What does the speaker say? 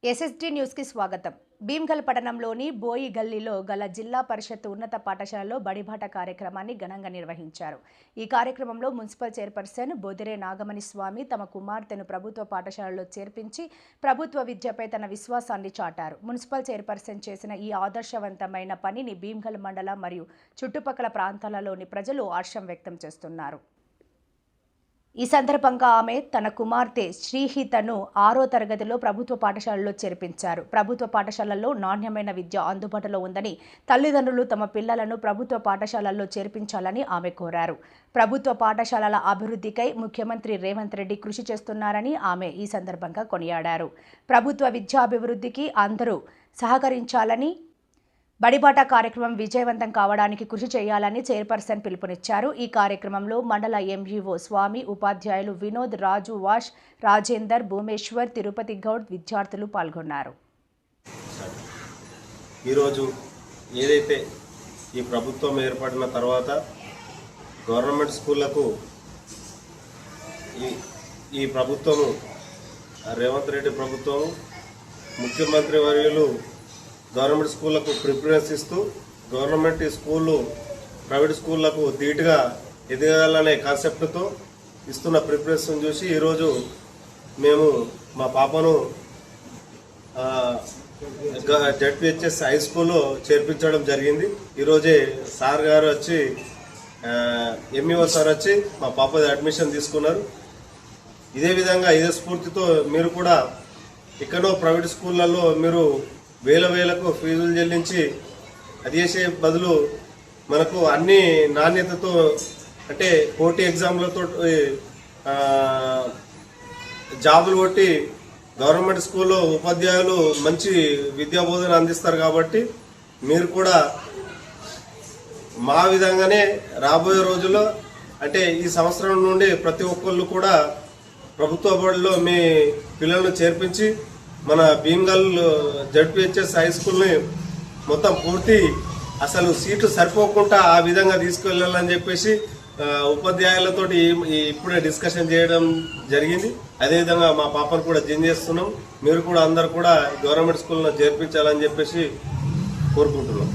SSD news కి స్వాగతం. భీమ్గల్ పట్టణంలోని బోయి గల్లీలో గల జిల్లా పరిషత్ ఉన్నత పాఠశాలలో బడిబాట కార్యక్రమాన్ని ఘనంగా నిర్వహించారు. ఈ కార్యక్రమంలో మున్సిపల్ చైర్పర్సన్ బొదిరే నాగమణి స్వామి తమ కుమార్తెను ప్రభుత్వ పాఠశాలలో చేర్పించి ప్రభుత్వ విద్యపై తన విశ్వాసాన్ని చాటారు. మున్సిపల్ చైర్పర్సన్ చేసిన ఈ ఆదర్శవంతమైన పనిని భీమ్గల్ మండల మరియు చుట్టుపక్కల ప్రాంతాలలోని ప్రజలు హర్షం వ్యక్తం చేస్తున్నారు. ఈ సందర్భంగా ఆమె తన కుమార్తె శ్రీహితను 6వ తరగతిలో ప్రభుత్వ పాఠశాలలో చేర్పించారు. ప్రభుత్వ పాఠశాలల్లో నాణ్యమైన విద్య అందుబాటులో ఉందని, తల్లిదండ్రులు తమ పిల్లలను ప్రభుత్వ పాఠశాలల్లో చేర్పించాలని ఆమె కోరారు. ప్రభుత్వ పాఠశాలల అభివృద్ధికై ముఖ్యమంత్రి రేవంత్ రెడ్డి కృషి చేస్తున్నారని ఆమె ఈ సందర్భంగా కొనియాడారు. ప్రభుత్వ విద్యాభివృద్ధికి అందరూ సహకరించాలని, బడిబాట కార్యక్రమం విజయవంతం కావడానికి కృషి చేయాలని చైర్పర్సన్ పిలుపునిచ్చారు. ఈ కార్యక్రమంలో మండల ఎంఈఓ స్వామి, ఉపాధ్యాయులు వినోద్, రాజు, వాష్, రాజేందర్, భూమేశ్వర్, తిరుపతి గౌడ్, విద్యార్థులు పాల్గొన్నారు. ఈరోజు ఏదైతే ఈ ప్రభుత్వం ఏర్పడిన తర్వాత గవర్నమెంట్ స్కూళ్లకు ఈ ప్రభుత్వము రేవంత్ రెడ్డి ప్రభుత్వం ముఖ్యమంత్రి వర్యులు గవర్నమెంట్ స్కూళ్లకు ప్రిఫరెన్స్ ఇస్తూ గవర్నమెంట్ స్కూళ్ళు ప్రైవేట్ స్కూళ్లకు ధీటుగా ఎదగాలనే కాన్సెప్ట్తో ఇస్తున్న ప్రిఫరెన్స్ చూసి ఈరోజు మేము మా పాపను జడ్పిహెచ్ఎస్ హై స్కూల్లో చేర్పించడం జరిగింది. ఈరోజే సార్ గారు వచ్చి ఎంఈఓ సార్ వచ్చి మా పాపది అడ్మిషన్ తీసుకున్నారు. ఇదే విధంగా ఇదే స్ఫూర్తితో మీరు కూడా ఎక్కడో ప్రైవేట్ స్కూళ్ళల్లో మీరు వేలకు ఫీజులు చెల్లించి అది చేసే బదులు మనకు అన్ని నాణ్యతతో అంటే పోటీ ఎగ్జామ్లతో జాబులు కొట్టి గవర్నమెంట్ స్కూల్లో ఉపాధ్యాయులు మంచి విద్యాబోధన అందిస్తారు. కాబట్టి మీరు కూడా మా విధంగానే రాబోయే రోజుల్లో అంటే ఈ సంవత్సరం నుండి ప్రతి ఒక్కళ్ళు కూడా ప్రభుత్వ బడిలో మీ పిల్లలను చేర్పించి మన భీమ్గల్ జడ్పిహెచ్ఎస్ హై స్కూల్ని మొత్తం పూర్తి అసలు సీట్లు సరిపోకుండా ఆ విధంగా తీసుకెళ్లాలని చెప్పేసి ఉపాధ్యాయులతో ఇప్పుడే డిస్కషన్ చేయడం జరిగింది. అదేవిధంగా మా పాపను కూడా జాయిన్ చేస్తున్నాం. మీరు కూడా అందరు కూడా గవర్నమెంట్ స్కూల్లో చేర్పించాలని చెప్పేసి కోరుకుంటున్నాం.